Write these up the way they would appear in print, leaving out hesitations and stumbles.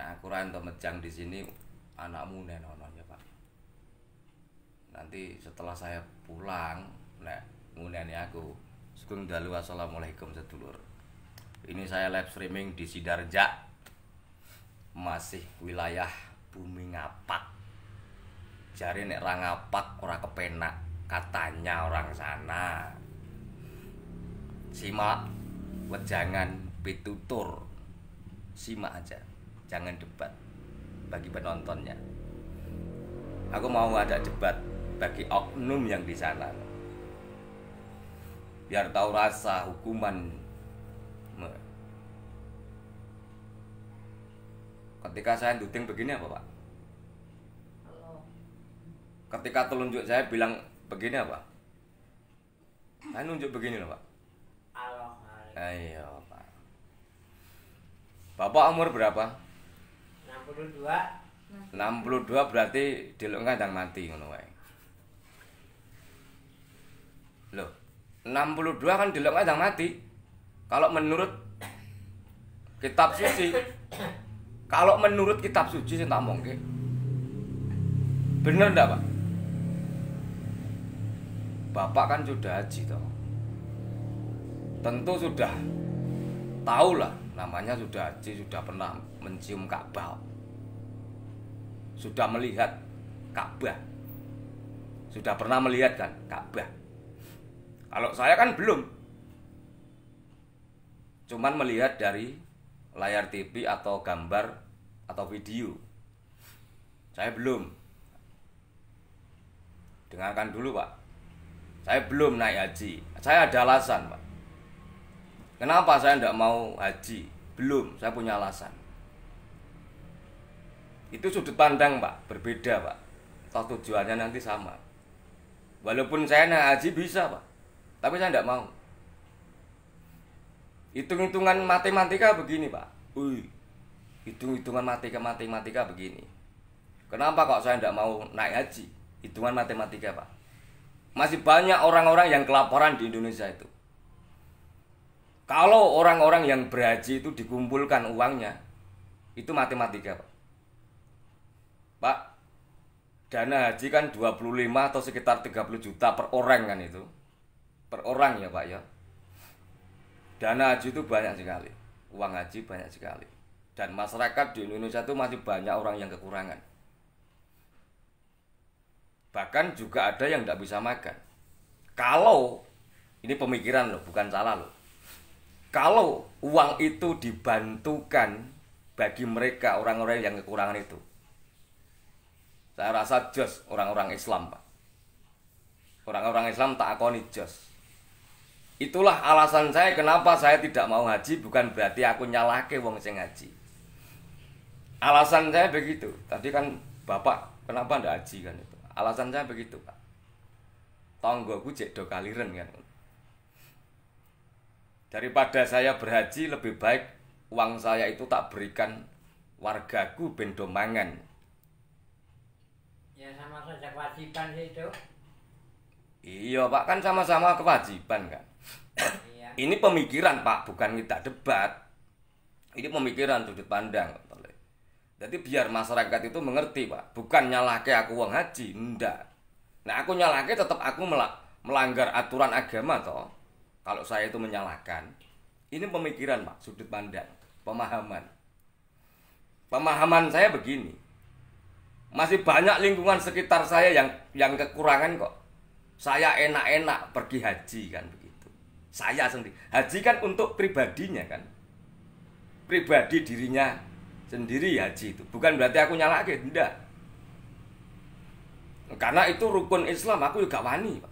Nah, aku ra entuk mejang di sini anakmu nenono ya Pak. Nanti setelah saya pulang, nek nguneni aku, sugeng dalu assalamualaikum sedulur. Ini saya live streaming di Sidarja, masih wilayah Bumi Ngapak. Jari nek ra ngapak ora kepenak, katanya orang sana. Simak wejangan pitutur, simak aja, jangan debat bagi penontonnya. Aku mau ada debat bagi oknum yang di sana, biar tahu rasa hukuman. Ketika saya duting begini apa Pak? Ketika telunjuk saya bilang begini apa? Saya nunjuk begini loh Pak. Ayo Pak. Bapak umur berapa? 62. 62 berarti delok kandang mati ngono wae. Loh, 62 kan delok kandang mati. Kalau menurut kitab suci, kalau menurut kitab suci sing tak omongke. Bener ndak, Pak? Bapak kan sudah haji toh. Tentu sudah tahu lah, namanya sudah haji, sudah pernah mencium Ka'bah. Sudah melihat Ka'bah. Sudah pernah melihat kan Ka'bah. Kalau saya kan belum. Cuman melihat dari layar TV atau gambar atau video. Saya belum. Dengarkan dulu Pak. Saya belum naik haji. Saya ada alasan Pak. Kenapa saya tidak mau haji? Belum, saya punya alasan. Itu sudut pandang Pak, berbeda Pak. Toh tujuannya nanti sama. Walaupun saya naik haji bisa Pak, tapi saya tidak mau. Hitung-hitungan matematika begini Pak. Hitung-hitungan matematika begini. Kenapa kok saya tidak mau naik haji? Hitungan matematika Pak. Masih banyak orang-orang yang kelaparan di Indonesia itu. Kalau orang-orang yang berhaji itu dikumpulkan uangnya, itu matematika Pak. Pak, dana haji kan 25 atau sekitar 30 juta per orang kan itu. Per orang ya Pak ya. Dana haji itu banyak sekali. Uang haji banyak sekali. Dan masyarakat di Indonesia itu masih banyak orang yang kekurangan. Bahkan juga ada yang tidak bisa makan. Kalau, ini pemikiran loh, bukan salah loh. Kalau uang itu dibantukan bagi mereka, orang-orang yang kekurangan itu, saya rasa jos orang-orang Islam Pak. Orang-orang Islam tak akoni jos. Itulah alasan saya kenapa saya tidak mau haji, bukan berarti aku nyalahke wong sing haji. Alasan saya begitu. Tadi kan Bapak, kenapa ndak haji kan itu? Alasan saya begitu Pak. Tonggoku jek do kaliren kan. Daripada saya berhaji, lebih baik uang saya itu tak berikan wargaku ben do mangan. Ya sama saja kewajiban sih itu. Iya Pak, kan sama-sama kewajiban kan. Iya. Ini pemikiran Pak, bukan kita debat. Ini pemikiran sudut pandang. Jadi biar masyarakat itu mengerti Pak, bukan nyalahke aku wong haji, ndak. Nah aku nyalahke tetap aku melanggar aturan agama toh. Kalau saya itu menyalahkan, ini pemikiran Pak, sudut pandang, pemahaman. Pemahaman saya begini, masih banyak lingkungan sekitar saya yang kekurangan kok. Saya enak-enak pergi haji kan begitu. Saya sendiri, haji kan untuk pribadinya kan, pribadi dirinya sendiri haji itu. Bukan berarti aku nyalahke, ndak. Karena itu rukun Islam, aku juga wani Pak.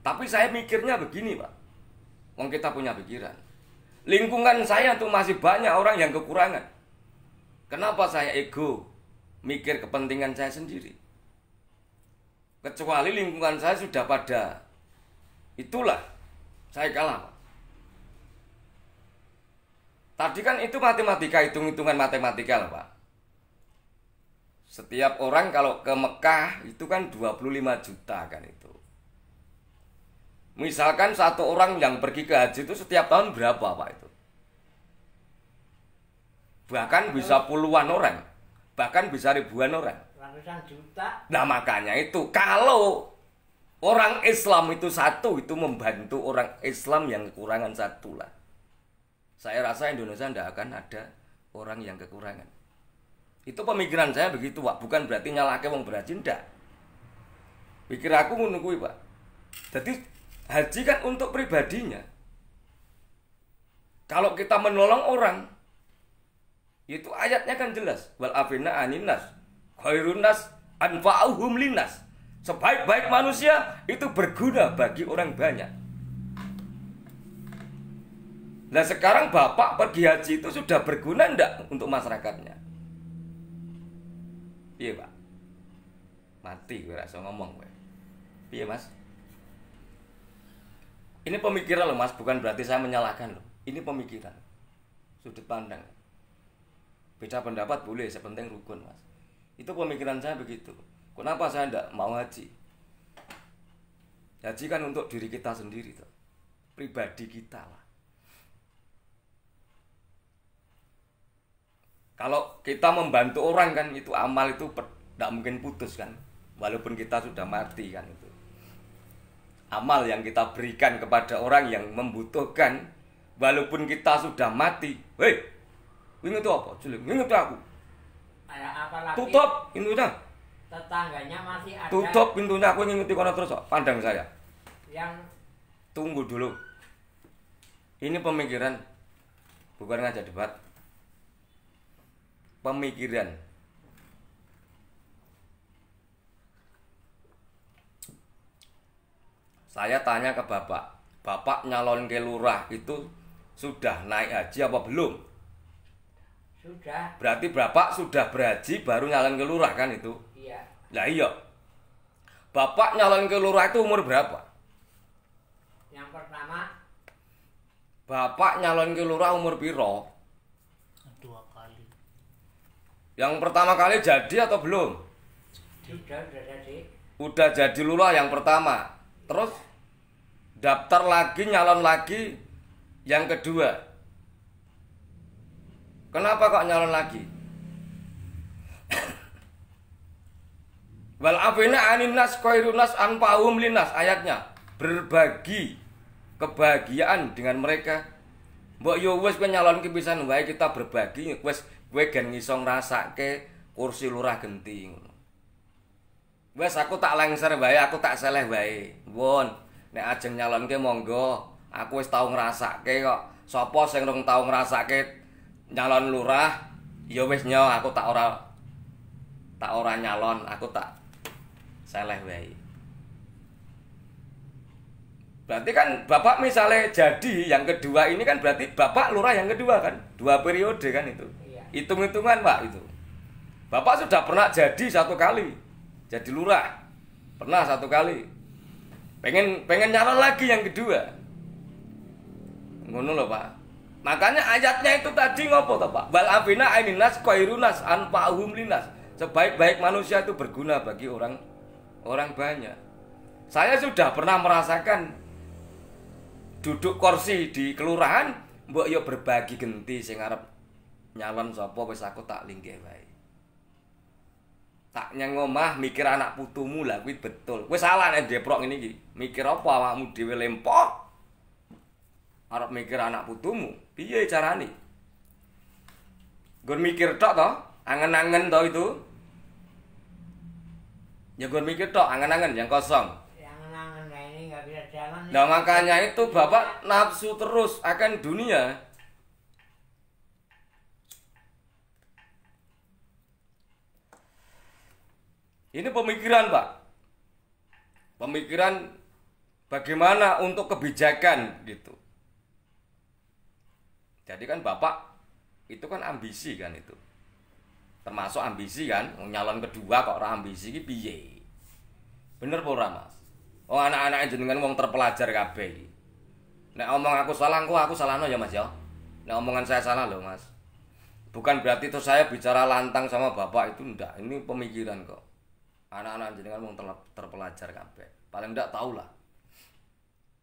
Tapi saya mikirnya begini Pak. Wong kita punya pikiran. Lingkungan saya tuh masih banyak orang yang kekurangan. Kenapa saya ego? Mikir kepentingan saya sendiri. Kecuali lingkungan saya sudah pada itulah saya kalah Pak. Tadi kan itu matematika, hitung-hitungan matematika lah Pak. Setiap orang kalau ke Mekah itu kan 25 juta kan itu. Misalkan satu orang yang pergi ke haji itu setiap tahun berapa Pak itu? Bahkan bisa puluhan orang. bahkan bisa ribuan orang. Ratusan juta. Nah makanya itu kalau orang Islam itu satu, itu membantu orang Islam yang kekurangan satu lah. Saya rasa Indonesia tidak akan ada orang yang kekurangan. Itu pemikiran saya begitu, Pak. Bukan berarti nyalahke wong berhaji, ndak. Pikir aku ngono kuwi, Pak. Jadi haji kan untuk pribadinya. Kalau kita menolong orang, itu ayatnya kan jelas. Wal afina aninas, khairun nas anfa'uhum linnas. Sebaik-baik manusia itu berguna bagi orang banyak. Nah sekarang Bapak pergi haji itu sudah berguna ndak untuk masyarakatnya? Iya Pak. Mati gue rasa ngomong gue. Iya Mas. Ini pemikiran loh Mas, bukan berarti saya menyalahkan loh. Ini pemikiran, sudut pandang. Beda pendapat boleh, sepenting rukun Mas. Itu pemikiran saya begitu. Kenapa saya tidak mau haji? Haji kan untuk diri kita sendiri tuh. Pribadi kita lah. Kalau kita membantu orang kan itu amal itu tidak mungkin putus kan. Walaupun kita sudah mati kan itu. Amal yang kita berikan kepada orang yang membutuhkan, walaupun kita sudah mati. Hei, ini tuh apa? Cilik, ini tuh aku. Apalagi Tutup pintunya. tetangganya masih ada. Tutup pintunya, aku ngikuti kono terus kok. Pandang saya. Yang Tunggu dulu. Ini pemikiran, bukan ngajak debat. Pemikiran. Saya tanya ke Bapak, Bapak nyalon ke lurah itu sudah naik haji apa belum? sudah. Berarti Bapak sudah berhaji baru nyalon ke lurah kan itu? Iya. Lah iya. Bapak nyalon ke lurah itu umur berapa? Yang pertama Bapak nyalon ke lurah umur piro? 2 kali. Yang pertama kali jadi atau belum? sudah jadi. Udah jadi lurah yang pertama. Terus daftar lagi, nyalon lagi yang kedua. Kenapa kok nyalon lagi? Wal afina aninnas khairunas anfa'uhum linnas, ayatnya. Berbagi kebahagiaan dengan mereka. Mbok yo wis kowe nyalonke pisan wae, kita berbagi wis kowe gen iso ngrasake kursi lurah genti ngono. Wes aku tak lengser wae, aku tak seleh wae. Pun, nek ajeng nyalonke monggo. Aku wis tau ngrasake kok. Sapa sing rung tau ngrasake nyalon lurah, ya wis nyo aku tak ora nyalon, aku tak seleh wae. Berarti kan Bapak misalnya jadi yang kedua ini kan berarti Bapak lurah yang kedua kan? 2 periode kan itu. Iya. Hitung-hitungan Pak itu. Bapak sudah pernah jadi 1 kali. Jadi lurah pernah 1 kali, pengen nyalon lagi yang kedua, ngono loh Pak. Makanya ayatnya itu tadi ngopo toh Pak? Wal afina aininas khairunas anfa'uhum linnas. Sebaik-baik manusia itu berguna bagi orang banyak. Saya sudah pernah merasakan duduk kursi di kelurahan, mbok yo berbagi genti sing arep nyalon sapa wis aku tak linggih wae. Tak nyang omah mikir anak putumu lah kuwi betul. Kowe salah nek Deprok ngene iki. Mikir apa awakmu dhewe lempok? Arep mikir anak putumu. Piye carane? Nggon mikir tok to? Angen-angen to itu? Ya nggon mikir tok, angen-angen yang kosong. Yang nangan ini nggak bisa jalan. Nah makanya itu Bapak nafsu terus akan dunia. Ini pemikiran Pak. Pemikiran bagaimana untuk kebijakan gitu. Jadi kan Bapak itu kan ambisi kan itu. Termasuk ambisi kan, nyalon kedua kok ora ambisi iki piye? Bener apa ora Mas? Oh anak-anak jenengan wong terpelajar kabeh iki. Nek omong aku salah, aku salahno ya Mas ya. Nek omongan saya salah loh Mas. Bukan berarti itu saya bicara lantang sama Bapak itu ndak. Ini pemikiran kok. Anak-anak jenengan wong terpelajar kabeh. Paling ndak tahu lah.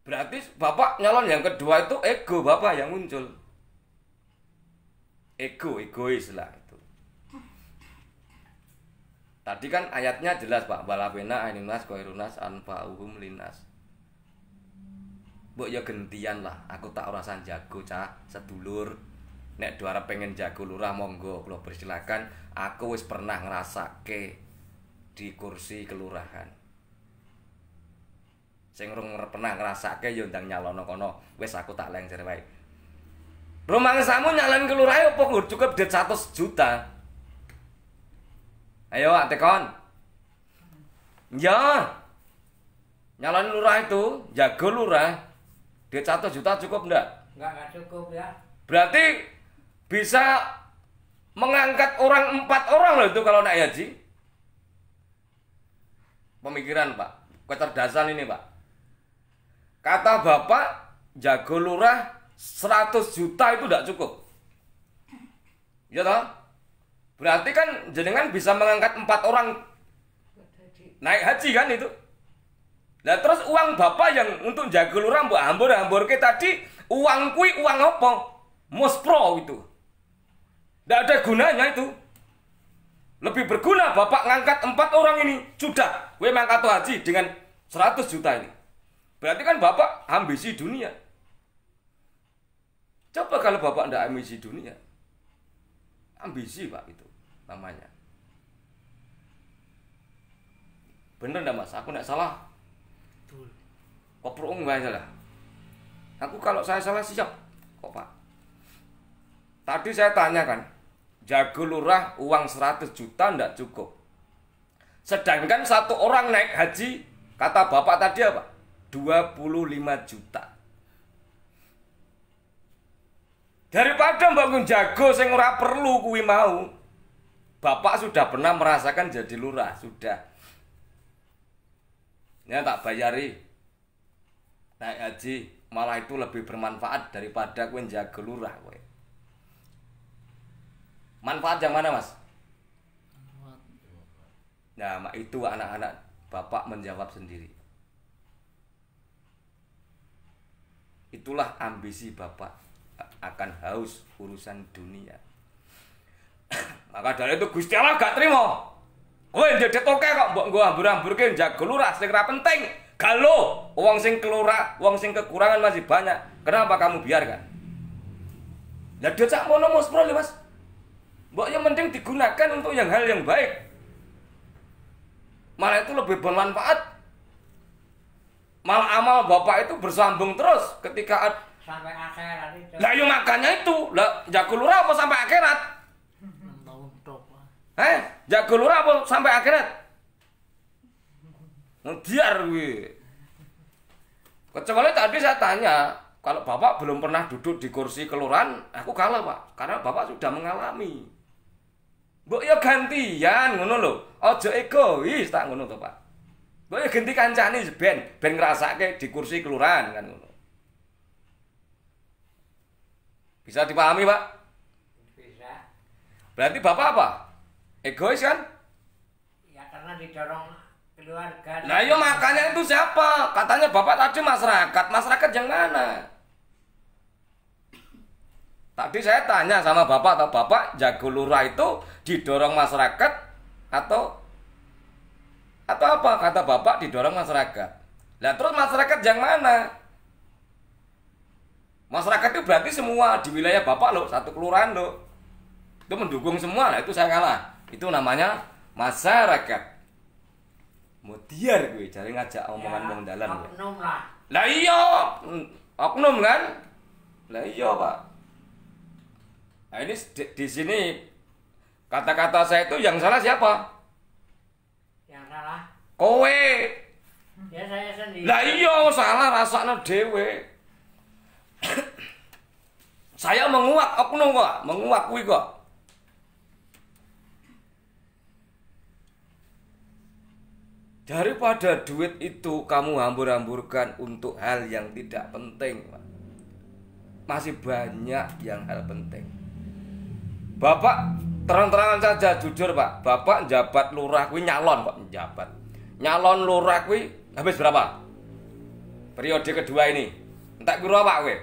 Berarti Bapak nyalon yang kedua itu ego Bapak yang muncul. Egois lah itu. Tadi kan ayatnya jelas Pak, balapena ainunas koirunas anfa'uhum linas. Mbok ya gentian lah, aku tak urasan jago cah sedulur. Nek do arep pengen jago lurah monggo kula persilakan. Aku wis pernah ngrasake di kursi kelurahan. Sing pernah ngrasake ya ndang nyalono kono. Wis aku tak lengser wae. Rumangsamu nyalon kelurahan opo cukup duit 100 juta. Ayo Pak tekon. Ya. Nyalon lurah itu, jago lurah. Duit 100 juta cukup ndak? Enggak cukup ya. Berarti bisa mengangkat orang 4 orang loh itu kalau naik haji. Pemikiran Pak, kecerdasan ini Pak. Kata Bapak, jago lurah 100 juta itu tidak cukup. Ya toh? Berarti kan jenengan bisa mengangkat 4 orang naik haji kan itu. Nah terus uang Bapak yang untuk jago lurah mbok hambur ke tadi, uang kui uang apa? Muspro itu. Tidak ada gunanya itu. Lebih berguna Bapak ngangkat 4 orang ini. Sudah, gue mangkat haji dengan 100 juta ini. Berarti kan Bapak ambisi dunia. Coba kalau Bapak tidak ambisi dunia. Ambisi Pak itu namanya. Bener enggak Mas? Aku enggak salah. Betul. Kok perung enggak salah? Aku kalau saya salah siap kok Pak. Tadi saya tanyakan, jago lurah uang 100 juta enggak cukup. Sedangkan 1 orang naik haji, kata Bapak tadi apa? 25 juta. Daripada bangun jago sing ora perlu kuwi mau. Bapak sudah pernah merasakan jadi lurah, sudah. Ya tak bayari. Naik haji malah itu lebih bermanfaat daripada kowe jago lurah kowe. Manfaat yang mana Mas? Nah, itu anak-anak Bapak menjawab sendiri. Itulah ambisi Bapak akan haus urusan dunia. Maka dari itu Gusti Allah gak terima. Kowe ndedet oke kok mbok nggo hambur-hamburke jago lurah sing ora penting. Galo, wong sing kelurah, wong sing kekurangan masih banyak. Kenapa kamu biarkan? Lah duit sak mono muspro Mas. Mbok yang penting digunakan untuk yang hal yang baik. Malah itu lebih bermanfaat. Malah amal Bapak itu bersambung terus ketika Sampai akhirat itu. lah yo makanya itu. Lah jago lurah apa sampai akhirat? 6 tahun tok, Pak. Jago lurah apa sampai akhirat? Ngebiar kuwi. Kecuali tadi saya tanya, kalau Bapak belum pernah duduk di kursi kelurahan, aku kalah, Pak. Karena Bapak sudah mengalami. Mbok ya gantian ngono lho. Aja egois tak ngono to, Pak. Mbok ya ganti kancane ben ngrasake di kursi kelurahan kan ngono. Bisa dipahami, Pak? Bisa. Berarti Bapak apa? Egois kan? Ya karena didorong keluarga. Nah, iya makanya itu siapa? Katanya Bapak tadi masyarakat. Masyarakat yang mana? Tadi saya tanya sama Bapak, atau Bapak jago lurah itu didorong masyarakat atau apa? Kata Bapak didorong masyarakat. Lah terus masyarakat yang mana? Masyarakat itu berarti semua di wilayah Bapak loh, satu kelurahan loh. Itu mendukung semua, lah itu saya kalah. Itu namanya masyarakat. Mutiar gue cari ngajak omongan wong dalan. Oknum lah. Lah iya, oknum kan? Lah iya, Pak. Nah, ini di sini kata-kata saya itu yang salah siapa? Yang salah. Kowe. Ya saya sendiri. Lah iya salah rasakno dhewe. Saya menguak oknum kok, menguak kuwi kok. Daripada duit itu kamu hambur-hamburkan untuk hal yang tidak penting, Pak. Masih banyak yang hal penting. Bapak terang-terangan saja jujur, Pak. Bapak jabat lurah kuwi nyalon kok, jabat. Nyalon lurah kuwi habis berapa? Periode kedua ini. Entek piro Pak kowe?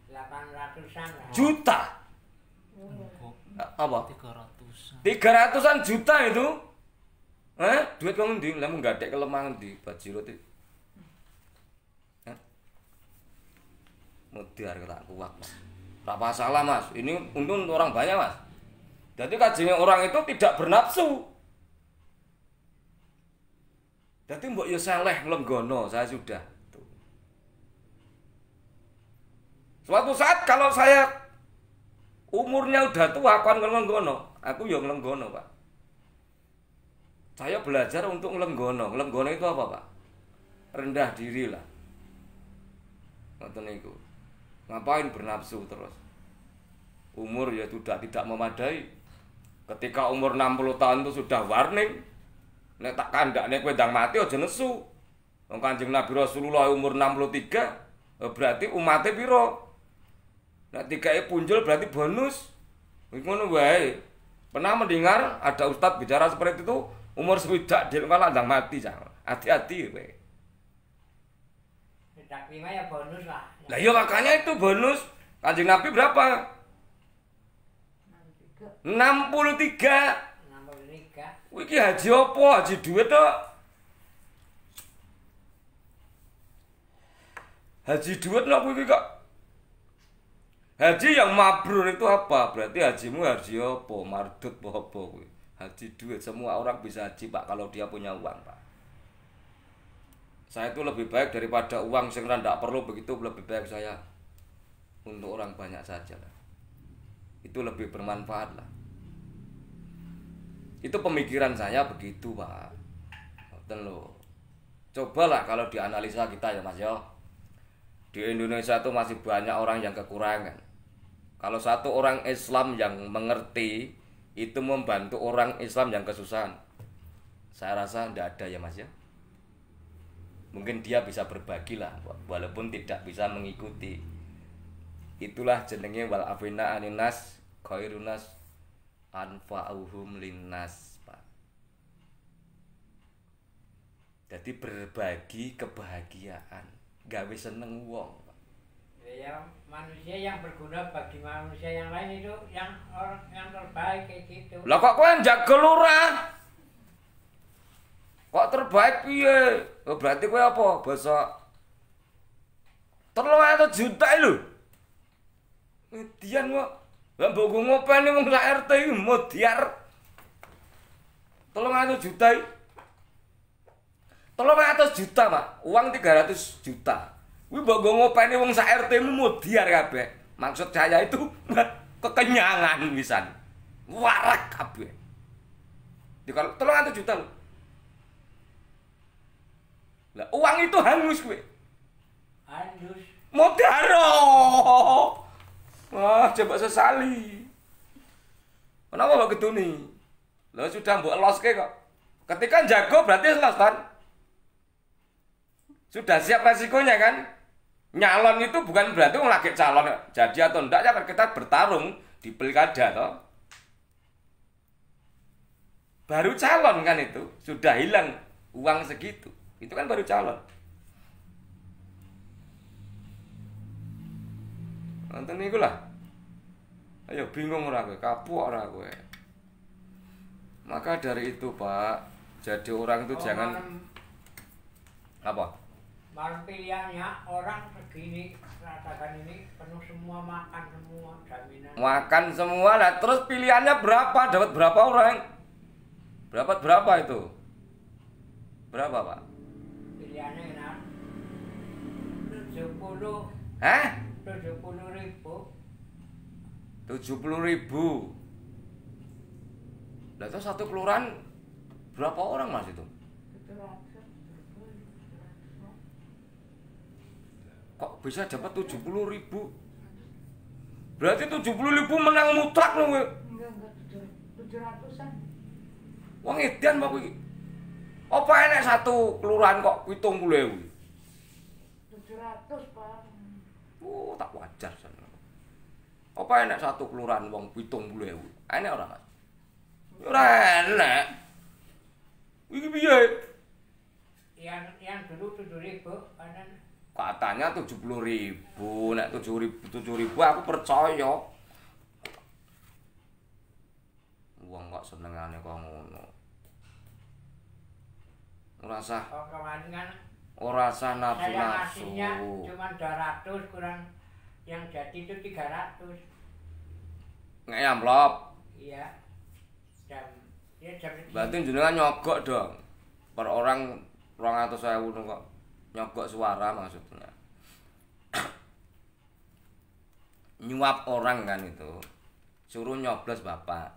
800-an lah. Juta. Enggak, Apa? 300. 300-an juta itu. Duit kok ngendi? Lah mung gadek kelemahan di Bajirut iki. Mudar tak kuat, Mas. Tak masalah, Mas. Ini untung orang banyak, Mas. Jadi kajian orang itu tidak bernafsu. Jadi mbok yo saleh nglenggono, saya sudah. Tuh. Suatu saat kalau saya umurnya udah tua kon nglenggono, aku yo nglenggono, Pak. Saya belajar untuk nglenggono. Nglenggono itu apa, Pak? Rendah diri lah. Ngoten niku. Ngapain bernafsu terus? Umur ya sudah tidak memadai. Ketika umur 60 tahun itu sudah warning. Nek tak kandakne kowe ndang mati aja nesu. Wong Kanjeng Nabi Rasulullah umur 63, berarti umatnya piro? Nek dikae punjul berarti bonus. Ngono wae. Pernah mendengar ada ustadz bicara seperti itu, umur swidak dia malah ndang mati, Cang. Hati-hati kowe. Tidak lima ya bonus lah. Lah iya makanya itu bonus. Kanjeng Nabi berapa? 63. 63. Wih, iki haji apa? Haji duit tok. Haji duit lho kuwi kok. Haji yang mabrur itu apa? Berarti hajimu haji apa? Mardut apa kuwi? Haji duit. Semua orang bisa haji, Pak, kalau dia punya uang, Pak. Saya itu lebih baik daripada uang sing ndak perlu begitu, lebih baik saya untuk orang banyak saja lah. Itu lebih bermanfaat lah. Itu pemikiran saya begitu, Pak. Ngoten lho. Cobalah kalau dianalisa kita ya, Mas ya. Di Indonesia itu masih banyak orang yang kekurangan. Kalau satu orang Islam yang mengerti itu membantu orang Islam yang kesusahan, saya rasa tidak ada ya, Mas ya. Mungkin dia bisa berbagi lah, walaupun tidak bisa mengikuti. Itulah jenenge wal afina aninas khairunas anfa'uhum linnas, Pak. Jadi berbagi kebahagiaan, gawe seneng wong, Pak. Ya manusia yang berguna bagi manusia yang lain itu yang orang yang terbaik kayak gitu. Lah kok kowe njaga lurah? Kok terbaik piye? Oh, berarti kowe apa? Basa 300 juta lho. Median kok. Lah mbok ngopeni wong sak RT iki modiar. 300 juta iki. 300 juta, Pak. Uang 300 juta. Kuwi mbok ngopeni wong sak RT-mu modiar kabeh. Maksud saya itu kekenyangan pisan. Warak kabeh. Di kalau 300 juta lho. Lah uang itu hangus kowe. Hangus. Modaro. Wah, coba sesali. Kenapa kok ketuni? Lah sudah mbok loske kok. Ketika jago berarti los kan? Sudah siap resikonya kan? Nyalon itu bukan berarti wong lagi calon jadi atau enggak, ya kita bertarung di pilkada toh. Baru calon kan itu, sudah hilang uang segitu. Itu kan baru calon. Nonton niku lah. Ayo bingung ora kowe, kapok ora kowe. Maka dari itu, Pak, jadi orang itu jangan apa? Malam pilihannya orang segini katakan ini penuh semua, makan semua, jaminan. Makan semua lah, terus pilihannya berapa? Dapat berapa orang? Berapa itu? Berapa, Pak? Pilihannya enak 70. Hah? 70.000. 70.000. Lah itu satu kelurahan berapa orang, Mas itu? Kok bisa dapat 70.000? Berarti 70.000 menang mutlak loh kowe. Enggak 700-an. Wong edan apa iki? Apa enek satu kelurahan kok 70.000? 700, Pak. Oh, tak wajar san. Apa enek satu kelurahan wong 70.000? Enek ora, Mas? Ora enek. Iki piye? Yang dulu 7.000 kan Katanya 70.000. Nek 7.000 aku percaya. Wong kok senengane kok ngono. Ora usah Oh, kemarin kan ora usah saya nafsu-nafsu. ngasihnya cuma 200 kurang yang jadi itu 300. Ngek amplop. Iya. Jam segini. Berarti jenengan nyogok dong. Per orang 200.000 kok. Nyogok suara maksudnya. Nyuap orang kan itu. Suruh nyoblos bapak.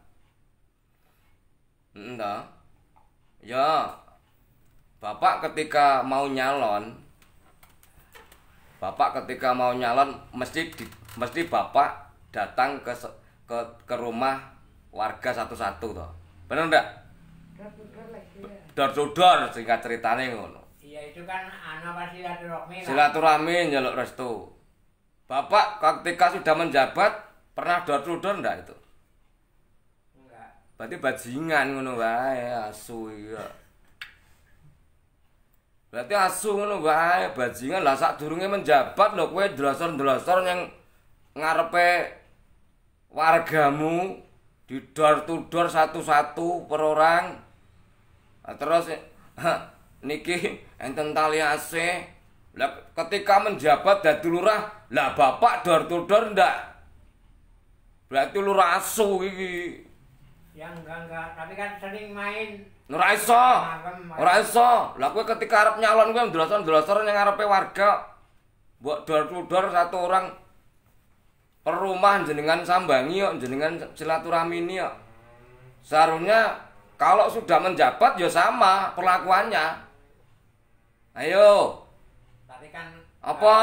Entah. Ya. Bapak ketika mau nyalon mesti bapak datang ke rumah warga satu-satu toh. Bener ndak? Dor lagi ya. Dor to dor singkat ceritane ngono. Iya itu kan apa silaturahmi lah. Silaturahmi njaluk restu. Bapak ketika sudah menjabat pernah dor to dor ndak itu? Enggak. Berarti bajingan ngono wae asu iya. Berarti asu ngono wae bajingan lah sadurunge menjabat lho kowe ndlosor-ndlosor yang ngarepe wargamu di door to door satu-satu per orang. Nah, terus niki enten tali AC. Lah ketika menjabat dadi lurah, lah bapak door to door ndak. Berarti lurah asu iki. Ya enggak, tapi kan sering main. Ora iso. Ora iso. Lah kowe ketika arep nyalon kowe ndlosor-ndlosor ning ngarepe warga. Mbok door to door satu orang per rumah jenengan sambangi yuk, jenengan silaturahmi ini yuk. Seharusnya kalau sudah menjabat ya sama perlakuannya. Ayo. Tapi kan Apa?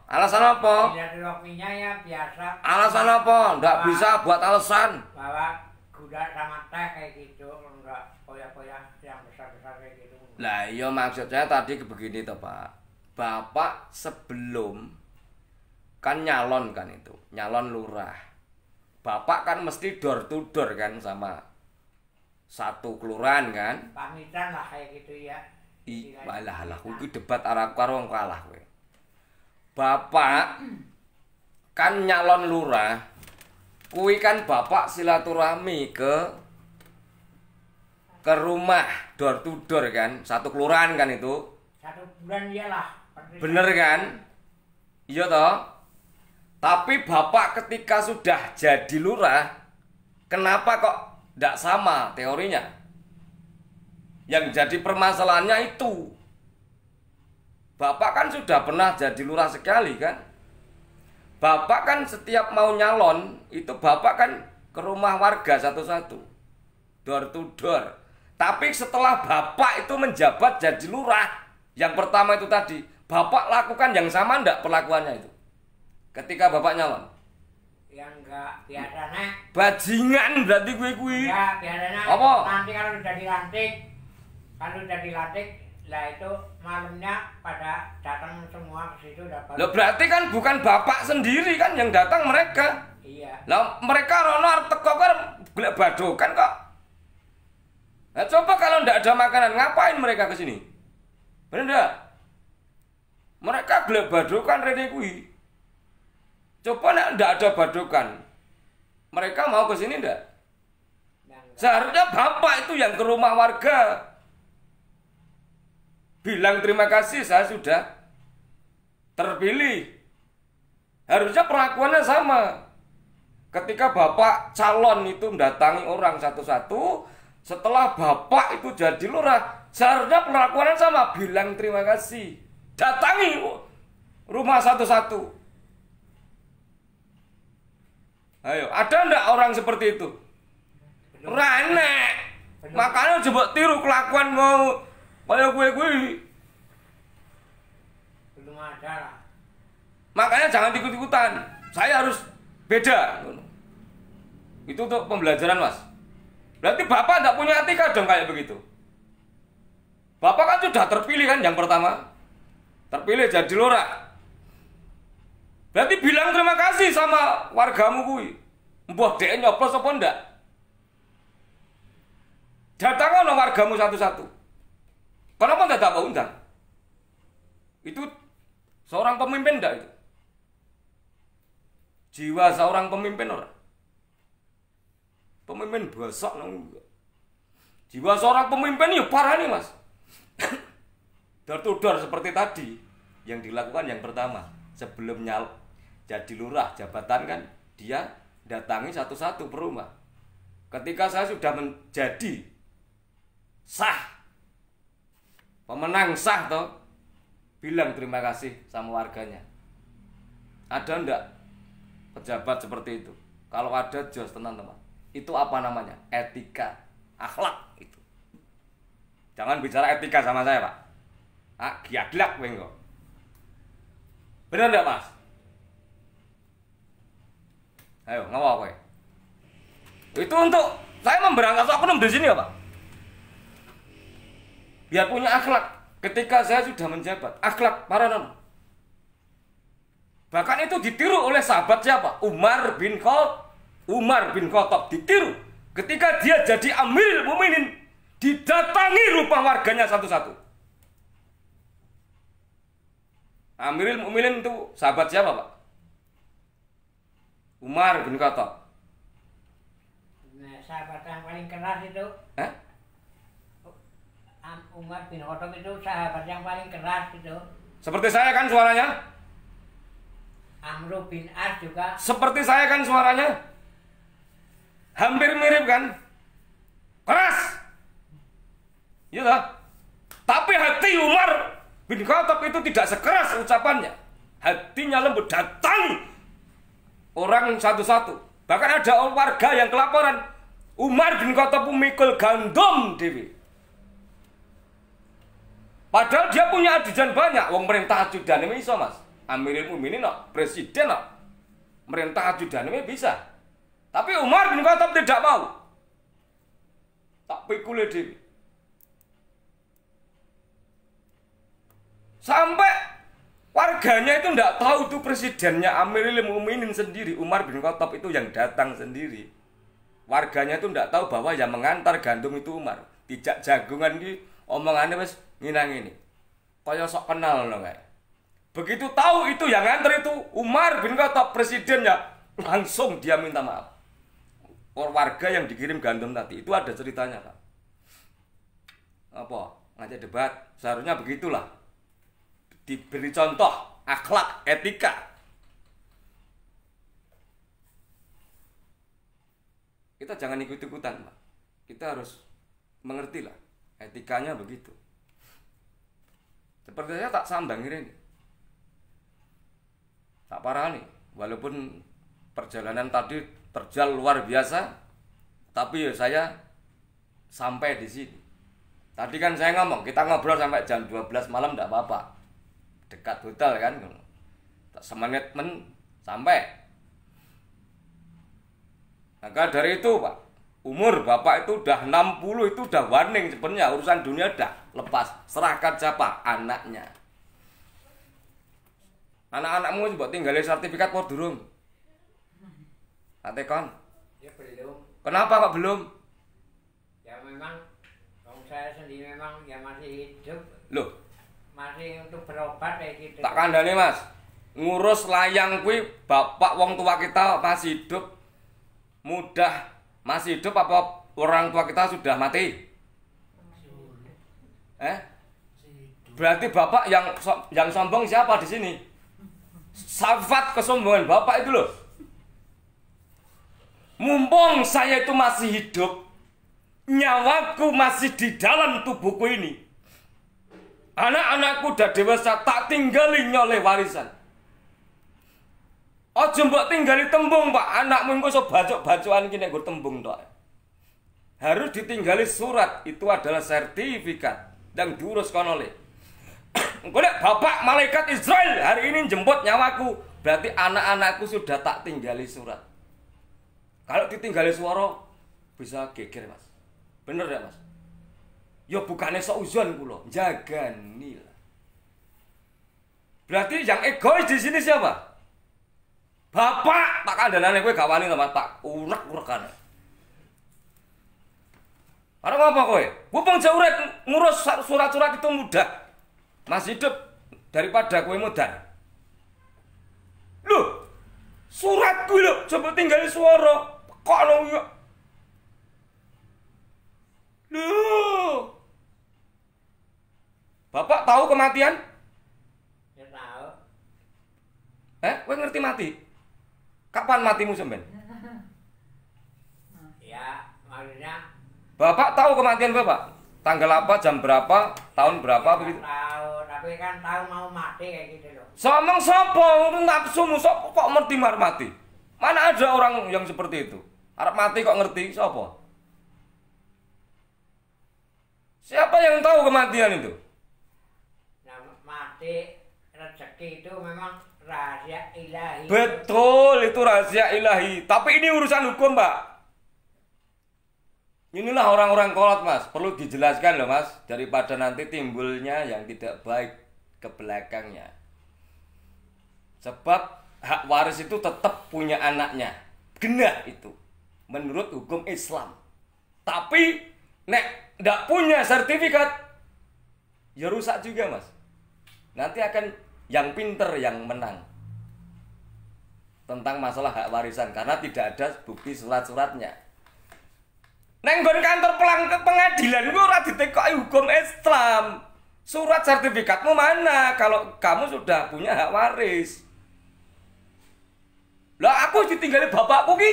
Alasan apa? silaturahminya ya biasa. Alasan apa? Ndak bisa buat alasan. Bawa gula sama teh kayak gitu, enggak poya-poya yang besar-besar kayak gitu. Lah iya maksud saya tadi begini toh Pak. Bapak sebelum kan nyalon kan itu, nyalon lurah. Bapak kan mesti door to door kan sama satu kelurahan kan? Pamitan lah kayak gitu ya. Walah kuwi debat arah karo wong kalah kowe. Bapak kan nyalon lurah. Kuwi kan bapak silaturahmi ke rumah door to door kan, satu kelurahan kan itu. 1 bulan iyalah. Bener kan? Iya toh? Tapi bapak ketika sudah jadi lurah, kenapa kok tidak sama teorinya? Yang jadi permasalahannya itu. Bapak kan sudah pernah jadi lurah sekali kan? Bapak kan setiap mau nyalon, itu bapak kan ke rumah warga satu-satu. Door to door. Tapi setelah bapak itu menjabat jadi lurah, yang pertama itu tadi, bapak lakukan yang sama ndak perlakuannya itu? Ketika bapak nyalon. Ya enggak, biasanya. Bajingan berarti kuwi. Ya, biasanya. Apa? Nanti kalau udah dilantik, lah itu malamnya pada datang semua ke situ dapat. Loh berarti kan bukan bapak sendiri kan yang datang mereka. Iya. Lah mereka rono arep teko kan golek badokan kok. Nah, coba kalau ndak ada makanan ngapain mereka ke sini? Bener ndak? Mereka golek badokan rene kuwi. Coba nek ndak ada badokan. Mereka mau ke sini ndak? Ya, enggak. Seharusnya bapak itu yang ke rumah warga. Bilang terima kasih saya sudah terpilih. Harusnya perlakuannya sama. Ketika bapak calon itu mendatangi orang satu-satu, setelah bapak itu jadi lurah, seharusnya perlakuannya sama. Bilang terima kasih. Datangi rumah satu-satu. Ayo, ada ndak orang seperti itu? Rene. Makanya coba tiru kelakuan mau kayak gue. Belum ada lah. Makanya jangan ikut-ikutan. Saya harus beda. Itu untuk pembelajaran, Mas. Berarti Bapak tidak punya etika dong kayak begitu. Bapak kan sudah terpilih kan yang pertama. Terpilih jadi lurah. Berarti bilang terima kasih sama wargamu kuwi. Mbah dhek nyoblos apa ndak? Datang ono wargamu satu-satu. Kenapa enggak tak undang? Itu seorang pemimpin enggak itu? Jiwa seorang pemimpin orang. Pemimpin bosok nang Jiwa seorang pemimpin ya parah nih Mas. Door to door seperti tadi yang dilakukan yang pertama sebelum jadi lurah jabatan kan dia datangi satu-satu per rumah. Ketika saya sudah menjadi sah pemenang sah toh, bilang terima kasih sama warganya. Ada ndak pejabat seperti itu? Kalau ada jos teman-teman. Itu apa namanya? Etika, akhlak itu. Jangan bicara etika sama saya, Pak. Giaglak kowe kok. Bener ndak, Mas? Ayo, ngapa kowe? Itu untuk saya memberantas oknum di sini ya, Pak. Biar punya akhlak ketika saya sudah menjabat. Akhlak para non. Bahkan itu ditiru oleh sahabat siapa? Umar bin Khattab ditiru ketika dia jadi Amirul Mukminin, didatangi rumah warganya satu-satu. Amirul Mukminin itu sahabat siapa, Pak? Umar bin Khattab. Nah, sahabat yang paling keras itu. Hah? Umar bin Khattab itu sahabat yang paling keras itu. Seperti saya kan suaranya? Amr bin As juga. Seperti saya kan suaranya? Hampir mirip kan? Keras. Iya toh? Tapi hati Umar bin Khattab itu tidak sekeras ucapannya. Hatinya lembut, datang orang satu-satu. Bahkan ada warga yang kelaparan. Umar bin Khattab memikul gandum dewi. Padahal dia punya ajudan banyak. Wong merintah ajudan ini bisa, Mas. Amirul Mukminin presiden merintah ajudan ini bisa. Tapi Umar bin Khattab tidak mau. Tak pikul dewi. Sampai warganya itu tidak tahu itu presidennya Amirul Mukminin sendiri. Umar bin Khattab itu yang datang sendiri. Warganya itu tidak tahu bahwa yang mengantar gandum itu Umar. Tidak jagungan ini omongannya wis nginang ini. Kaya sok kenal loh kayak. Begitu tahu itu yang nganter itu Umar bin Khattab presidennya, langsung dia minta maaf. Warga yang dikirim gandum tadi itu ada ceritanya, Pak. Apa? Ngajak debat. Seharusnya begitulah. Diberi contoh akhlak, etika. Kita jangan ikut-ikutan, Pak. Kita harus mengerti lah etikanya begitu. Seperti saya tak sambang ini. Tak parah nih, walaupun perjalanan tadi terjal luar biasa, tapi ya saya sampai di sini. Tadi kan saya ngomong, kita ngobrol sampai jam 12 malam tidak apa-apa. Dekat hotel kan, tak semenit sampai. Maka dari itu Pak, umur Bapak itu udah 60 itu udah warning sebenarnya, urusan dunia udah lepas. Serahkan siapa? Anaknya. Anak-anakmu buat tinggalin sertifikat kok durung? Kon? Ya belum. Kenapa kok belum? Ya memang saya sendiri memang ya masih hidup. Loh, masih untuk berobat kayak gitu. tak kandhane Mas. Ngurus layang kuwi bapak wong tua kita masih hidup. Mudah masih hidup apa orang tua kita sudah mati? Berarti bapak yang sombong siapa di sini? Sifat kesombongan bapak itu loh. Mumpung saya itu masih hidup, nyawaku masih di dalam tubuhku ini. Anak-anakku udah dewasa, tak tinggali nyoleh warisan. Ojo mbok tinggali tembung, Pak. Anakmu engko iso bacok-bacokan iki nek nggo tembung tok. Harus ditinggali surat, itu adalah sertifikat yang diurus kono le. Engko nek bapak malaikat Israel hari ini jemput nyawaku, berarti anak-anakku sudah tak tinggali surat. Kalau ditinggali suara bisa geger, Mas. Bener ya, Mas? Ya bukannya seuzon kula, jagani lah. Berarti yang egois di sini siapa? Bapak, tak kandhanane kowe gak wani to, Mas, tak urek-urekan. Arep apa kowe? Mumpung jauret ngurus surat-surat itu mudah. Masih hidup daripada kowe modal. Loh, surat kuwi lho, coba tinggali suara. Kok ono yo. Loh, Bapak tahu kematian? Ya tahu. Kowe ngerti mati? Kapan matimu sampean? Ya, maksudnya Bapak tahu kematian Bapak? Tanggal apa, jam berapa, tahun berapa begitu? tahu, tapi kan tahu mau mati kayak gitu loh. Somong sapa nafsumu kok ngerti mati? Mana ada orang yang seperti itu? Arep mati kok ngerti sapa? Siapa yang tahu kematian itu? Nah, mati rezeki itu memang rahasia ilahi. Betul, itu rahasia ilahi. Tapi ini urusan hukum, Pak. Inilah orang-orang kolot, Mas. Perlu dijelaskan loh, Mas. Daripada nanti timbulnya yang tidak baik ke belakangnya. Sebab hak waris itu tetap punya anaknya. Genah itu. Menurut hukum Islam. Tapi, nek ndak punya sertifikat, ya rusak juga, Mas. Nanti akan yang pinter yang menang tentang masalah hak warisan karena tidak ada bukti surat-suratnya. Neng nggon kantor pengadilan ku ora ditekoki hukum Islam. Surat sertifikatmu mana kalau kamu sudah punya hak waris? Lah aku ditinggali bapakku ki,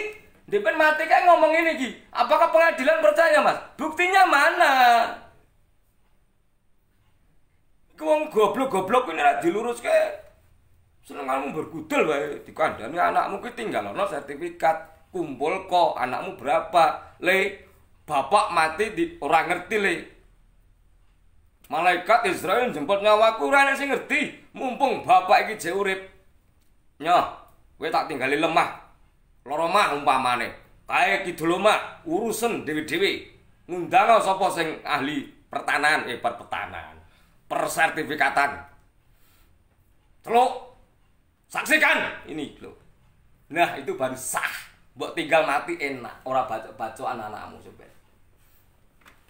depen mati kayak ngomong ini ki. Apakah pengadilan percaya, Mas? Buktinya mana? Wong goblok-goblok ini ora diluruske. Senenganmu bergudel wae dikandani anakmu ki tinggal ana sertifikat. Kumpul kok anakmu berapa? Le bapak mati di ora ngerti le. Malaikat Israel jemput nyawaku ora ana sing ngerti. Mumpung bapak iki jek urip. Nyoh, kowe tak tinggali lemah. Loro mah umpamane. Kae kidul omah urusen dhewe-dhewe. Ngundang sapa sing ahli pertanahan, pertanahan. Persertifikatan. Celuk. Saksikan ini loh. Nah, itu baru sah. Mbok tinggal mati enak, ora baca-bacoan anakmu sampean.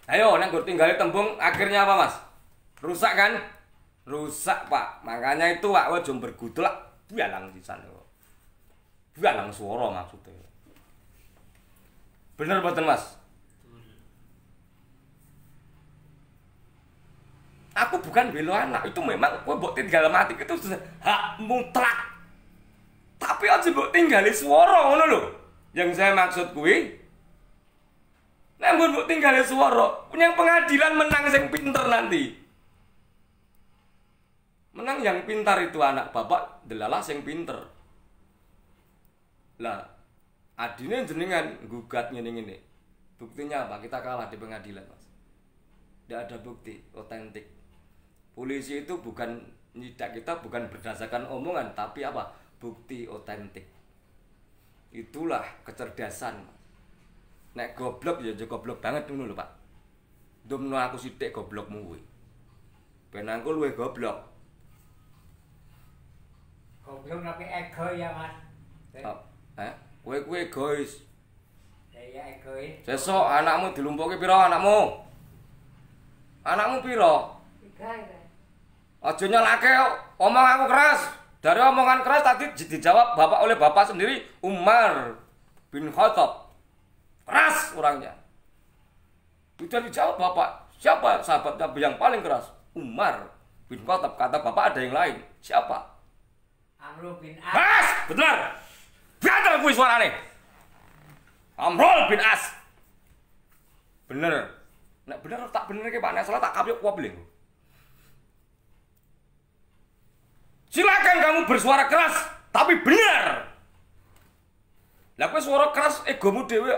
Ayo nek nggo tinggali tembung akhirnya apa, Mas? Rusak kan? Rusak, Pak. Makanya itu Pak aja bergudul bualang sisan kok. Bualang swara maksudnya. Bener mboten, Mas? Aku bukan bela anak, itu memang kowe mbok tinggal mati itu hak mutlak. Tapi aja mbok tinggali swara ngono lho. Yang saya maksud kuwi nek mbok tinggali swara, yang pengadilan menang sing pinter nanti. Menang yang pintar itu anak bapak, delalah sing pinter. Lah, adine jenengan gugat ngene-ngene. Buktinya apa? Kita kalah di pengadilan, Mas. Tidak ada bukti otentik. Polisi itu bukan nyidak kita bukan berdasarkan omongan, tapi apa? Bukti otentik. Itulah kecerdasan. Nek goblok ya goblok banget ngono lho, Pak. Ndumno aku sithik goblokmu kuwi. Ben aku luwih goblok. Goblok tapi ego ya, Mas. Kowe kuwi egois. Saya egois. Sesuk anakmu dilumpuhke pira anakmu? Anakmu pira? 3 ya. Aja nyalake omong aku keras. Dari omongan keras tadi dijawab oleh bapak sendiri Umar bin Khattab. Keras orangnya. Sudah dijawab bapak. Siapa sahabat Nabi yang paling keras? Umar bin Khattab. Kata bapak ada yang lain. Siapa? Amr bin As. As, benar. Biar kuwi suarane. Amr bin As. Bener. Nek bener tak bener iki Pak, nek salah tak kapyuk kuwi. Silakan kamu bersuara keras, tapi benar. Lah kowe suara keras egomu dhewe.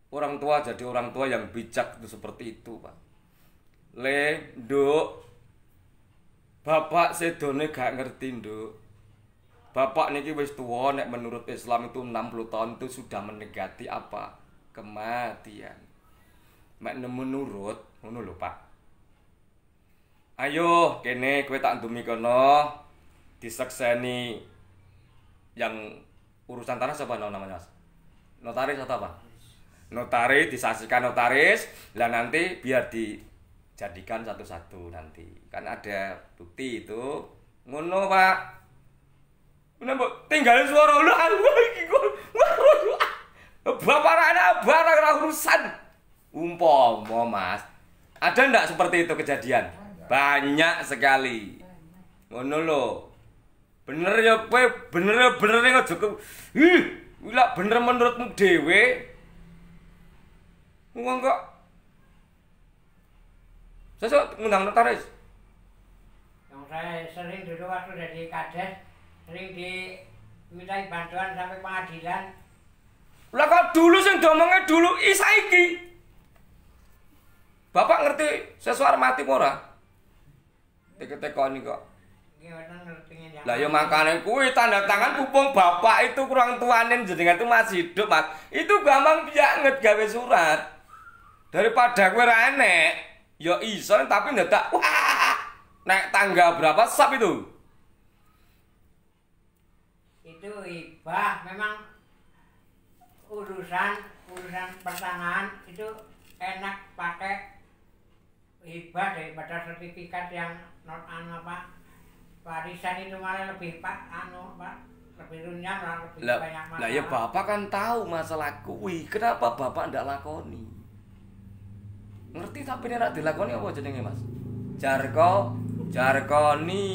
Orang tua jadi orang tua yang bijak itu seperti itu, Pak. Le, Nduk. Bapak sedone gak ngerti, Nduk. Bapak niki wis tuwa nek menurut Islam itu 60 tahun itu sudah mendekati apa? Kematian. Mek menurut ngono lho, Pak. Ayo kene kowe tak ndumi kono disekseni yang urusan tanah siapa namanya, Mas? Notaris atau apa? Notaris, disaksikan notaris, lah nanti biar dijadikan satu-satu nanti. Kan ada bukti itu. Ngono, Pak. Bener, Mbok, tinggalin suara lu iki kok. Bapak anak barang urusan. Umpama, Mas, Ada ndak seperti itu kejadian? Banyak sekali. Ngono lho. Bener ya kowe, bener aja kok. Wila bener menurutmu dhewe. Wong kok sesuk ngundang notaris. Yang saya sering dulu waktu jadi kades, sering dimintai bantuan sampai pengadilan. Lah kok dulu sing domongnya dulu saiki. Bapak ngerti sesuar mati ora? Teko-tekoni kok. Gimana ngertinya yang Lah ya makane kuwi tanda tangan kupung bapak itu kurang tuanen jenengan itu masih hidup, Mas. Itu gampang banget gawe surat. Daripada kowe ra enek, ya iso tapi ndak wah. Naik tangga berapa sap itu? itu hibah memang urusan pertanahan itu enak pakai hibah daripada sertifikat yang non warisan itu malah lebih lebih runyam lah, lebih banyak masalah. Lah ya bapak kan tahu masalah kuwi, kenapa bapak ndak lakoni? Ngerti tapi nek dilakoni apa jenenge Mas? Jarkoni.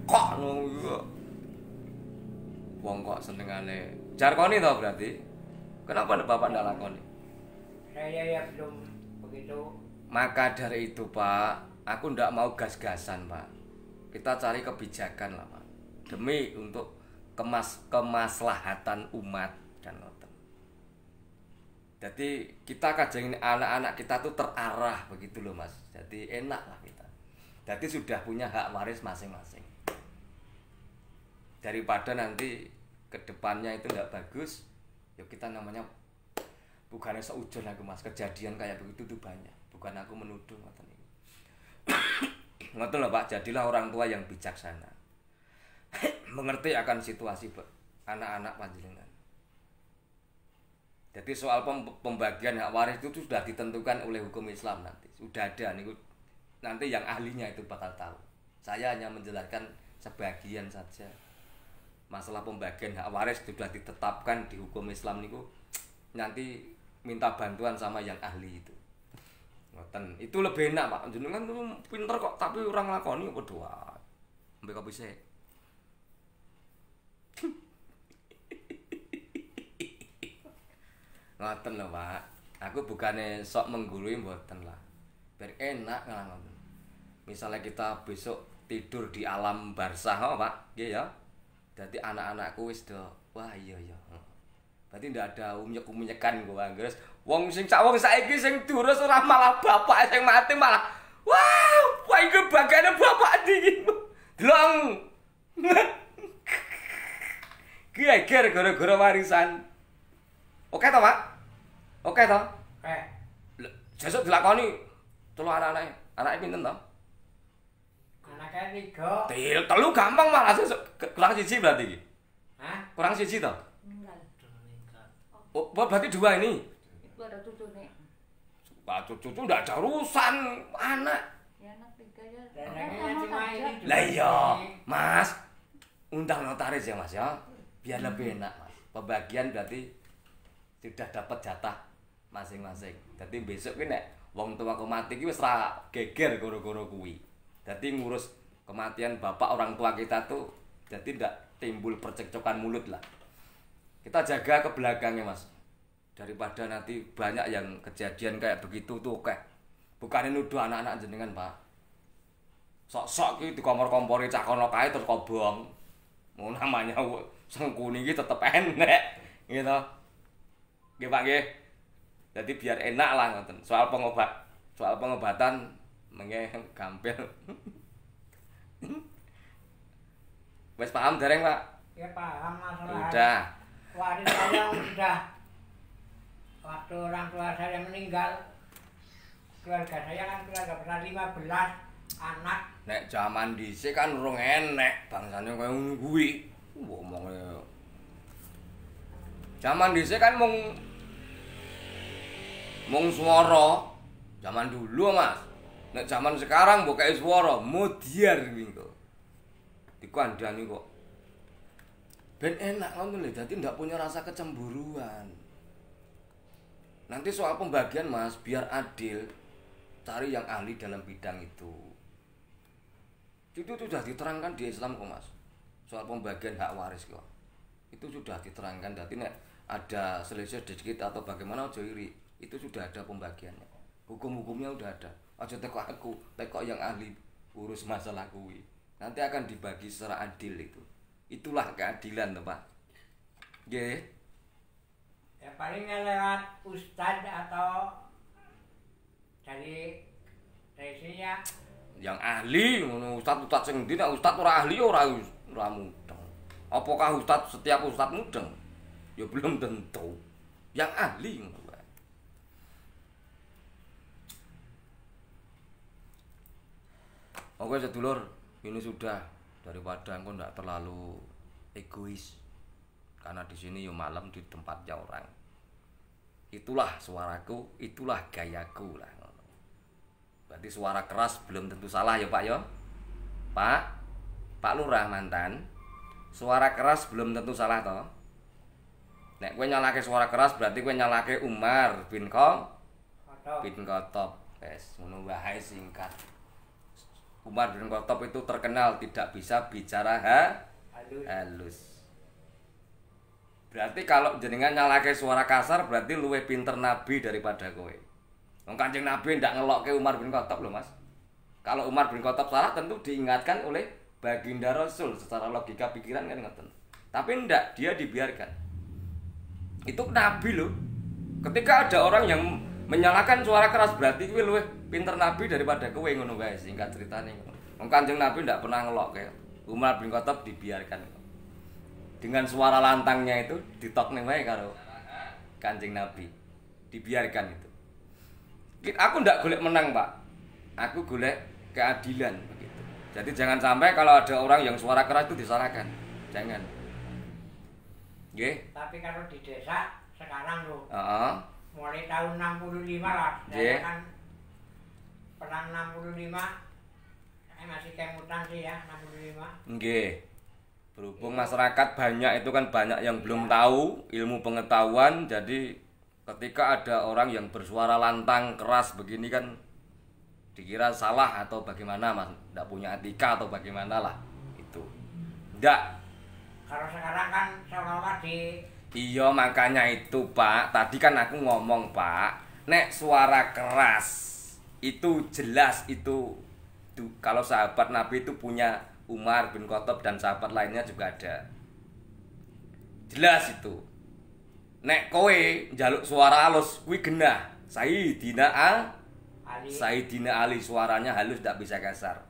Kok ngono. Wong kok senengane jarkoni to berarti. Kenapa bapak ndak lakoni? Saya ya belum begitu. Maka dari itu Pak, aku ndak mau gas-gasan Pak. Kita cari kebijakan lah Pak. Demi untuk kemaslahatan umat dan ngoten. Jadi kita kajeng anak-anak kita tuh terarah begitu loh Mas. Jadi enak lah kita. Jadi sudah punya hak waris masing-masing. Daripada nanti kedepannya itu nggak bagus, ya kita namanya bukannya seujon aku Mas. Kejadian kayak begitu tuh banyak. Bukan aku menuduh ngoten iki. Ngoten lho Pak, jadilah orang tua yang bijaksana. Mengerti akan situasi anak-anak panjenengan. Jadi soal pembagian hak waris itu sudah ditentukan oleh hukum Islam nanti. Sudah ada nih, nanti yang ahlinya itu bakal tahu. Saya hanya menjelaskan sebagian saja. Masalah pembagian hak waris sudah ditetapkan di hukum Islam niku nanti minta bantuan sama yang ahli itu. Ngoten, itu lebih enak Pak. Jenengan tuh pinter kok tapi orang lakoni apa doa. Mbek kopi sik. Ngoten lho Pak. Aku bukannya sok menggurui mboten lah. Biar enak ngalangon. Misalnya kita besok tidur di alam barzah Pak, nggih ya. Dadi anak-anakku wis do, wah iya. Berarti ndak ada umyek-umyekan kok Anggres. Wong sing saiki sing durus ora malah bapak sing mati malah. Wah iki bagane bapak iki. Delong. Geger gara-gara warisan. Oke to, Pak? Oke to? Oke. Sesuk dilakoni telu anak-anake. Anake pinten to? Anaknya 3. Telu gampang malah sesuk kurang siji berarti iki. Hah? Kurang siji to? Meninggal. Oh, berarti 2 ini. Itu ada cucu nih. Pak cucu ndak ada urusan anak. Ya anak 3 ya. Dan Kan anaknya sama cuma saja. ini. Lah iya, Mas. Undang notaris ya, Mas ya. Biar lebih enak, Mas. Pembagian berarti sudah dapat jatah masing-masing. Jadi besok ki nek wong tuaku mati ki wis ra geger gara-gara kuwi. Dadi ngurus kematian bapak orang tua kita tuh jadi ndak timbul percekcokan mulut lah. Kita jaga ke belakangnya Mas. Daripada nanti banyak yang kejadian kayak begitu tuh kayak bukannya nuduh anak-anak jenengan Pak. Sok-sok ki dikompor-kompori cak kono kae terus kobong. Mau namanya sengkuni ki tetep enek gitu. Nggih Pak nggih. Jadi biar enak lah ngoten. Soal pengobatan mengke gampil. Wes paham dereng Pak? Ya paham masalah. Udah. Waris saya sudah. Waktu orang tua saya meninggal, keluarga saya kan keluarga besar 15 anak. Nek jaman dhisik kan urung enek bangsane koyo ngono kuwi. Ngomonge. Jaman dhisik kan mung swara. Zaman dulu Mas. Nek zaman sekarang mbok kei swara modiar kuwi kok. Dikandani kok. Ben enak ngono lho, dadi ndak punya rasa kecemburuan. Nanti soal pembagian Mas, biar adil, Cari yang ahli dalam bidang itu. Itu sudah diterangkan di Islam kok Mas. Soal pembagian hak waris kok. Itu sudah diterangkan. Jadi nek ada selisih sedikit atau bagaimana aja iri. Itu sudah ada pembagiannya. Hukum-hukumnya udah ada. Aja teko aku, teko yang ahli urus masalah kuwi. Nanti akan dibagi secara adil itu. Itulah keadilan toh, Pak. Nggih. Ya palingnya lewat ustad atau dari sininya Yang ahli ngono ustaz sing ndi nek ustaz ora ahli ora mudeng. Apakah ustaz setiap ustaz mudeng? Ya belum tentu. Yang ahli ngono wae. Oke sedulur, ini sudah daripada engko ndak terlalu egois. Karena di sini yo malam di tempatnya orang. Itulah suaraku, itulah gayaku lah. Berarti suara keras belum tentu salah ya Pak ya. Pak Lurah mantan. Suara keras belum tentu salah toh. Nek kowe nyalake suara keras berarti kowe nyalake Umar bin Khattab. Wes ngono wae singkat. Umar bin Khattab itu terkenal tidak bisa bicara halus. Berarti kalau jenengan nyalake suara kasar berarti luwih pinter Nabi daripada kowe. Wong Kanjeng Nabi ndak ngelokke Umar bin Khattab lho Mas. Kalau Umar bin Khattab salah tentu diingatkan oleh baginda Rasul secara logika pikiran kan ngoten. Tapi ndak, dia dibiarkan. Itu Nabi loh. Ketika ada orang yang menyalakan suara keras berarti kowe luwih pinter Nabi daripada kowe ngono wae singkat ceritane ngono. Wong Kanjeng Nabi ndak pernah ngelokke. Umar bin Khattab dibiarkan. Dengan suara lantangnya itu ditokne wae karo Kanjeng Nabi. Dibiarkan itu. Aku ndak golek menang, Pak. Aku golek keadilan begitu. Jadi jangan sampai kalau ada orang yang suara keras itu disalahkan. Jangan. Nggih. tapi kalau di desa sekarang tuh mulai tahun 65 lah. Saya kan perang 65 saya masih kemutan sih ya 65. Nggih. Berhubung masyarakat banyak itu kan banyak yang belum tahu ilmu pengetahuan, jadi ketika ada orang yang bersuara lantang keras begini kan dikira salah atau bagaimana Mas, tidak punya etika atau bagaimana lah itu. Enggak. Kalau sekarang kan seolah-olah di Iya makanya itu Pak, tadi kan aku ngomong Pak, nek suara keras itu jelas itu kalau sahabat Nabi itu punya Umar bin Khattab dan sahabat lainnya juga ada. Jelas itu. Nek kowe njaluk suara halus kuwi genah. Sayyidina Ali suaranya halus ndak bisa kasar.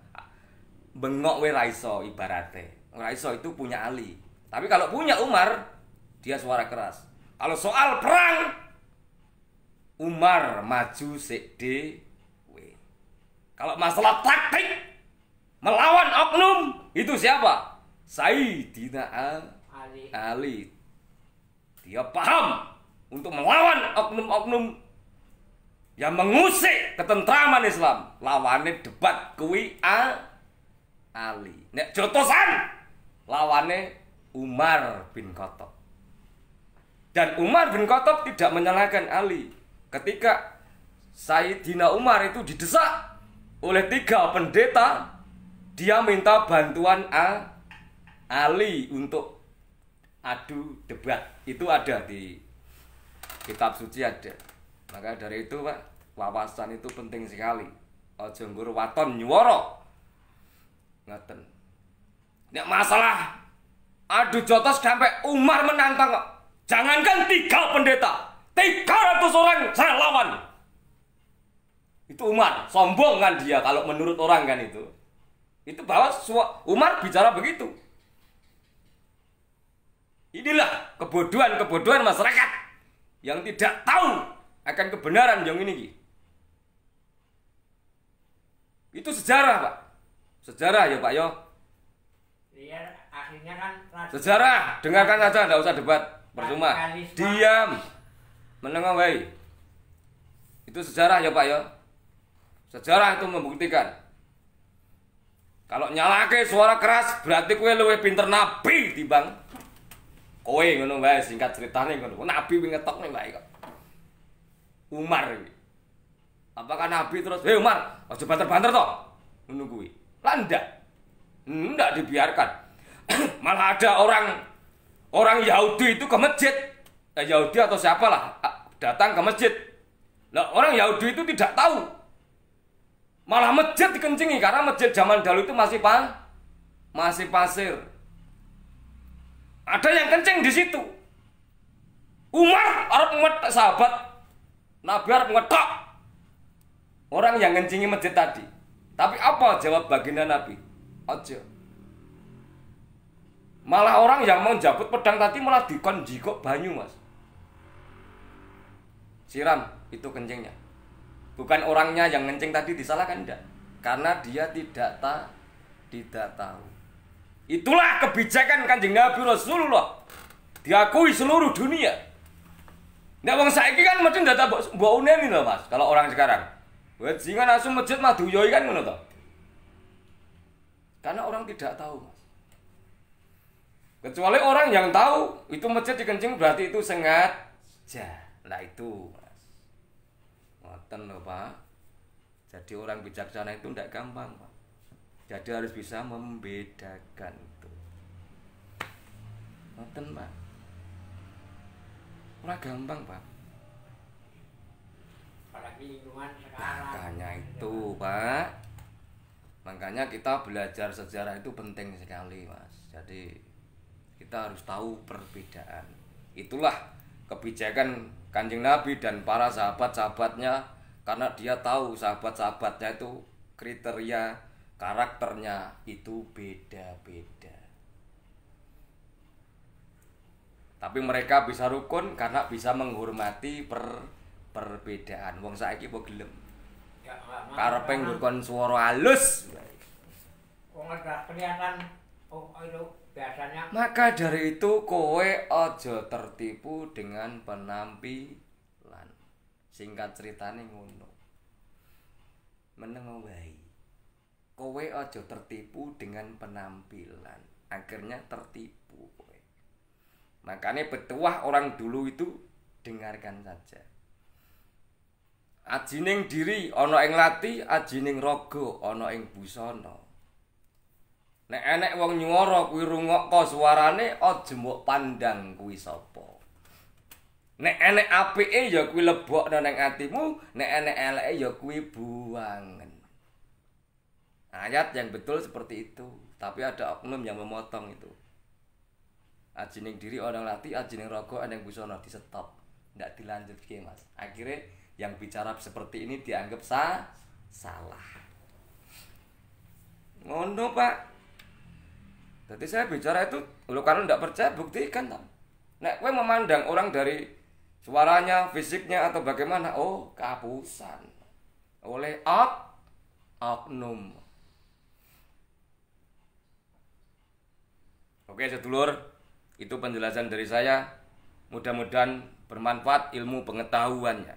Bengok we ra iso ibarate. Ra iso itu punya Ali. Tapi kalau punya Umar dia suara keras. Kalau soal perang Umar maju sik dhewe. Kalau masalah taktik melawan oknum itu siapa? Sayyidina Ali. Dia paham untuk melawan oknum-oknum yang mengusik ketentraman Islam. Lawannya debat kuwi Ali. Nek jotosan lawannya Umar bin Khattab. Dan Umar bin Khattab tidak menyalahkan Ali. Ketika Sayyidina Umar itu didesak oleh 3 pendeta, dia minta bantuan Ali untuk adu debat. Itu ada di kitab suci ada. Maka dari itu Pak, wawasan itu penting sekali. Aja nggur waton nyuwara. Ngoten. Nek masalah adu jotos sampai Umar menantang kok. Jangankan 3 pendeta, 300 orang saya lawan. Itu Umar, sombong kan dia kalau menurut orang kan itu. Itu bahwa Umar bicara begitu. Inilah kebodohan masyarakat yang tidak tahu akan kebenaran yang ini. Itu sejarah, Pak. Sejarah ya, Pak, yo. Iya, akhirnya kan sejarah, dengarkan saja, enggak usah debat. Percuma. Diam. Menengok wae. Itu sejarah ya, Pak, yo. Sejarah itu membuktikan. Kalau nyalake suara keras berarti kowe luwih pinter Nabi timbang kowe ngono wae singkat ceritane ngono. Nabi wing ngetokne wae kok. Umar iki. Apakah Nabi terus, "Hei Umar, aja banter-banter toh." Ngono kuwi. Lah ndak dibiarkan. Malah ada orang Yahudi itu ke masjid. Yahudi atau siapalah datang ke masjid. Lah orang Yahudi itu tidak tahu. Malah masjid dikencingi karena masjid zaman dahulu itu masih pasir. Ada yang kencing di situ. Umar arep ngetok sahabat. Nabi arep ngetok orang yang kencingi masjid tadi. Tapi apa jawab baginda Nabi? Aja. Malah orang yang mau jabut pedang tadi malah dikon jikok banyu, Mas. Siram itu kencingnya. Bukan orangnya yang kencing tadi disalahkan, enggak. Karena dia tidak tahu. Itulah kebijakan Kanjeng Nabi Rasulullah. Diakui seluruh dunia. Ndak wong saiki kan mesti ndak mbok uneni lho, Mas. Kalau orang sekarang. Wajingan langsung masjid mah duyoi kan ngono to. Karena orang tidak tahu, Mas. Kecuali orang yang tahu itu masjid dikencing berarti itu sengaja. Lah itu, Mas. Ngoten lho, Pak. Jadi orang bijaksana itu ndak gampang, Pak. Jadi harus bisa membedakan itu. Ngoten, Pak. Ora gampang, Pak. Apalagi lingkungan sekarang. Makanya itu, Pak. Makanya kita belajar sejarah itu penting sekali, Mas. Jadi kita harus tahu perbedaan. Itulah kebijakan Kanjeng Nabi dan para sahabat-sahabatnya, karena dia tahu sahabat-sahabatnya itu kriteria karakternya itu beda-beda. Tapi mereka bisa rukun karena bisa menghormati perbedaan. Wong saiki kok gelem. Karepe nggon swara halus. Wong udah kelihatan itu biasanya. Maka dari itu kowe aja tertipu dengan penampilan. Singkat ceritane ngono. Meneng wae. Kowe aja tertipu dengan penampilan. Akhirnya tertipu kowe. Makanya petuah orang dulu itu dengarkan saja. Ajining diri ana ing lati, ajining raga ana ing busana. Nek enek wong nyuwara kuwi rungokko suarane aja mbok pandang kuwi sapa. Nek enek apike ya kuwi lebokno ning atimu, nek enek eleke ya kuwi buangen. Ayat yang betul seperti itu, tapi ada oknum yang memotong itu. Ajining diri ana lati, ajining raga ana ing busana di-stop. Ndak dilanjutke, Mas. Akhirnya yang bicara seperti ini dianggap salah. Ngono, Pak. Jadi saya bicara itu, kalau kalian tidak percaya buktikan. Nek kowe memandang orang dari suaranya, fisiknya atau bagaimana, oh kehapusan oleh oknum. Oke, sedulur, itu penjelasan dari saya. Mudah-mudahan bermanfaat ilmu pengetahuannya.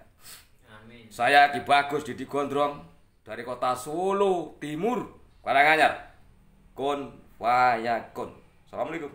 Amin. Saya Ki Bagus Didi Gondrong dari kota Solo Timur, Karanganyar. Kun fayakun. Assalamualaikum.